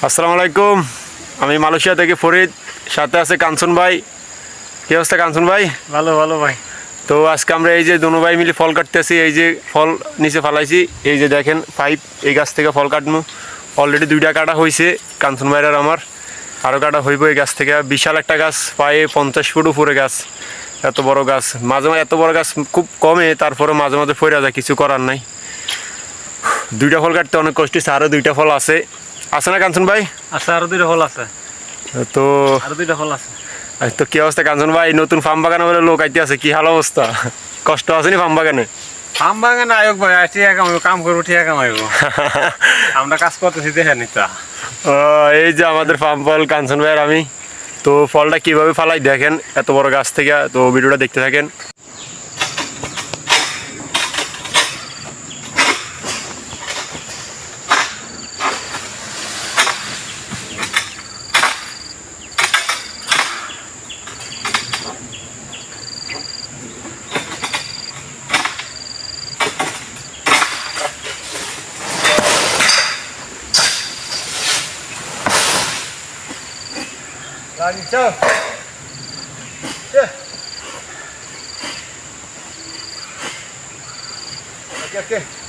আসসালামু আলাইকুম। আমি মালয়েশিয়া থেকে ফরিদ, সাথে আছে কাঞ্চন ভাই। কি অবস্থা কাঞ্চন ভাই? ভালো ভালো ভাই। তো আজকে আমরা এই যে দোনো ভাই মিলে ফল কাটতেছি। এই যে ফল নিচে ফালাইছি, এই যে দেখেন পাইপ, এই গাছ থেকে ফল কাটবো। অলরেডি 2টা কাটা হয়েছে কাঞ্চন ভাইয়ের আর আমার, আরও কাটা হইব এই গাছ থেকে। বিশাল একটা গাছ, প্রায় 50 ফুট উপরে গাছ, এত বড় গাছ। মাঝে মাঝে এত বড় গাছ খুব কমে, তারপরে মাঝে মাঝে ফইরা যায়, কিছু করার নাই। 2টা ফল কাটতে অনেক কষ্ট হচ্ছে, আরও 2টা ফল আছে না কাঞ্চন ভাই? আচ্ছা, আরো 2টা ফল আছে। তো আরো 2টা ফল আছে। তো কি অবস্থা কাঞ্চন ভাই? নতুন ফার্ম বাগানে বলে লোক আইতে আছে, কি হাল অবস্থা? কষ্ট আসেনি ফার্ম বাগানে? ফার্ম বাগানে আয়োগ ভাই, ঠিক কামাইব, কাম করবো, ঠিক কামাইব। আমরা কাজ করতেছি, দেখে নিতা। এই যে আমাদের ফার্ম ফল কাঞ্চন ভাই আর আমি। তো ফলটা কিভাবে ফালাই দেখেন এত বড় গাছ থেকে, তো ভিডিওটা দেখতে থাকেন। Okay.